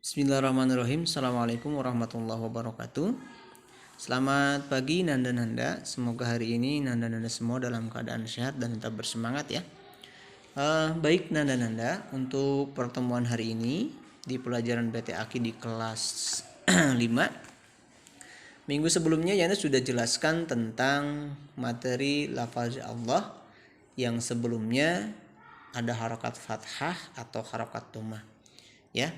Bismillahirrahmanirrahim. Assalamualaikum warahmatullahi wabarakatuh. Selamat pagi Nanda-Nanda. Semoga hari ini Nanda-Nanda semua dalam keadaan sehat dan tetap bersemangat ya. Baik Nanda-Nanda, untuk pertemuan hari ini di pelajaran PT Aki di kelas 5. Minggu sebelumnya Yana sudah jelaskan tentang materi lafaz Allah yang sebelumnya ada harokat fathah atau harokat dhammah ya.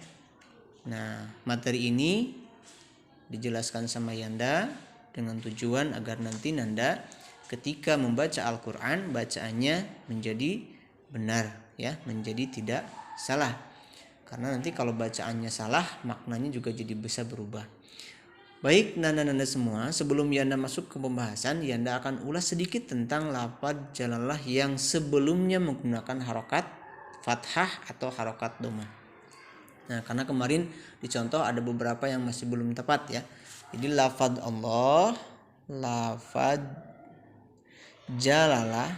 Nah, materi ini dijelaskan sama Yanda dengan tujuan agar nanti Nanda ketika membaca Al-Quran bacaannya menjadi benar ya, menjadi tidak salah. Karena nanti kalau bacaannya salah maknanya juga jadi bisa berubah. Baik Nanda-Nanda semua, sebelum Yanda masuk ke pembahasan, Yanda akan ulas sedikit tentang lafaz jalalah yang sebelumnya menggunakan harokat fathah atau harokat dhammah. Nah, karena kemarin dicontoh ada beberapa yang masih belum tepat ya. Jadi lafaz Allah, lafaz jalalah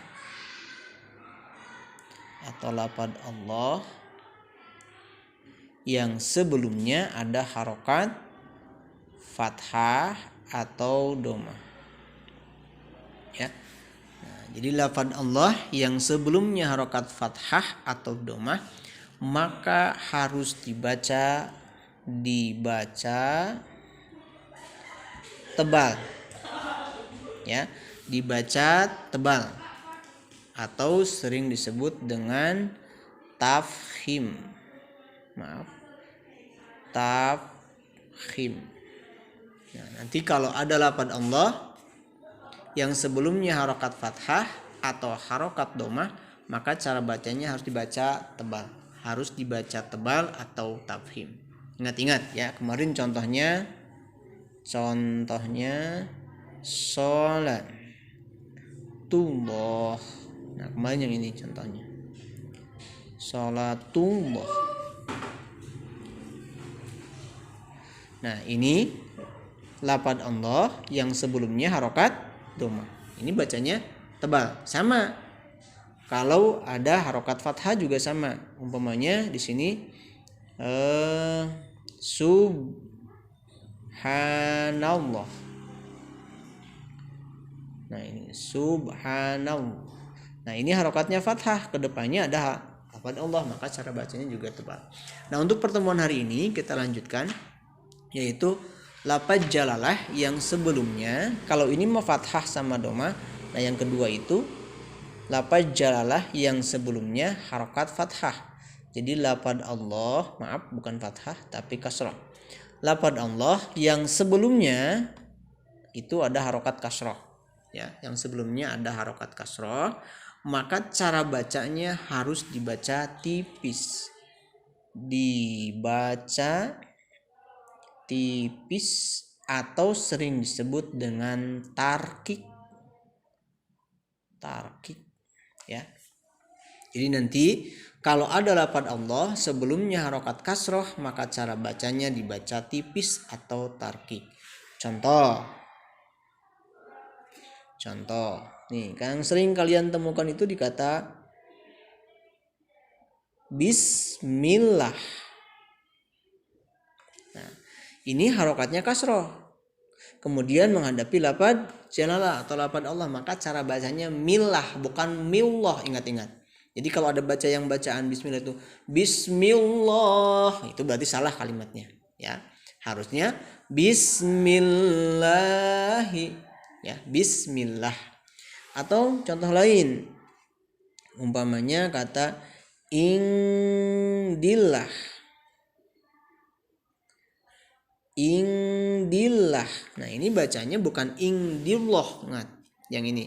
atau lafaz Allah yang sebelumnya ada harokat fathah atau dhammah. Ya. Nah, jadi lafaz Allah yang sebelumnya harokat fathah atau dhammah maka harus dibaca tebal ya, dibaca tebal atau sering disebut dengan tafkhim. Tafkhim. Nah, nanti kalau ada lafaz Allah yang sebelumnya harokat fathah atau harokat dhammah maka cara bacanya harus dibaca tebal atau tafkhim. Ingat-ingat ya, kemarin contohnya sholatullah. Nah, kemarin yang ini contohnya sholatullah. Nah, ini lafaz Allah yang sebelumnya harokat dhammah. Ini bacanya tebal. Sama kalau ada harokat fathah juga sama. Umpamanya di sini subhanallah. Nah, ini subhanallah. Nah, ini harokatnya fathah, kedepannya ada lafaz Allah, maka cara bacanya juga tebal. Nah, untuk pertemuan hari ini kita lanjutkan, yaitu lafaz jalalah yang sebelumnya, kalau ini mau fathah sama dhammah. Nah, yang kedua itu lafaz jalalah yang sebelumnya harokat fathah. Jadi lafaz Allah, maaf bukan fathah tapi kasrah. Lafaz Allah yang sebelumnya itu ada harokat kasrah ya, yang sebelumnya ada harokat kasrah, maka cara bacanya harus dibaca tipis. Atau sering disebut dengan tarkik ya. Jadi nanti kalau ada lafaz Allah sebelumnya harokat kasroh maka cara bacanya dibaca tipis atau tarkik. Contoh nih, yang sering kalian temukan itu di kata bismillah. Nah, ini harokatnya kasroh, kemudian menghadapi lafaz jalalah atau lafaz Allah, maka cara bacanya millah bukan millah. Ingat-ingat. Jadi kalau ada bacaan bismillah itu bismillah, itu berarti salah kalimatnya ya. Harusnya bismillahi ya, bismillah. Atau contoh lain, umpamanya kata indillah. Nah, ini bacanya bukan indillah. Ingat, yang ini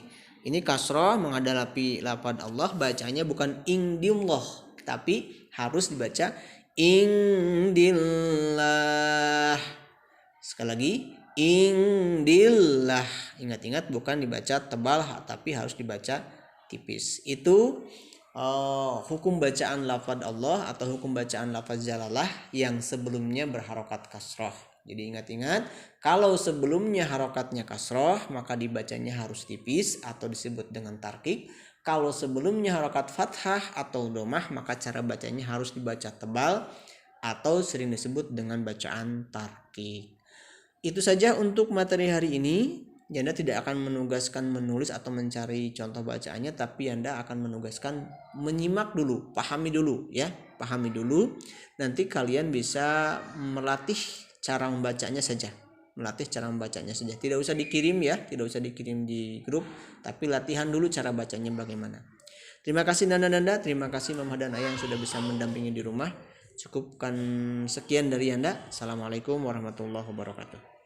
kasrah menghadapi lafaz Allah, bacanya bukan indillah tapi harus dibaca indillah. Sekali lagi, indillah. Ingat-ingat, bukan dibaca tebal tapi harus dibaca tipis. Itu hukum bacaan lafaz Allah atau hukum bacaan lafaz jalalah yang sebelumnya berharokat kasrah. Jadi ingat-ingat, kalau sebelumnya harokatnya kasroh maka dibacanya harus tipis atau disebut dengan tarkik. Kalau sebelumnya harokat fathah atau dhammah maka cara bacanya harus dibaca tebal atau sering disebut dengan bacaan tarkik. Itu saja untuk materi hari ini. Anda tidak akan menugaskan menulis atau mencari contoh bacaannya, tapi Anda akan menugaskan menyimak dulu, pahami dulu ya, pahami dulu. Nanti kalian bisa melatih cara membacanya saja. Tidak usah dikirim ya, tidak usah dikirim di grup, tapi latihan dulu cara bacanya bagaimana. Terima kasih Nanda, terima kasih Mama dan Ayah yang sudah bisa mendampingi di rumah. Cukupkan sekian dari Anda. Assalamualaikum warahmatullahi wabarakatuh.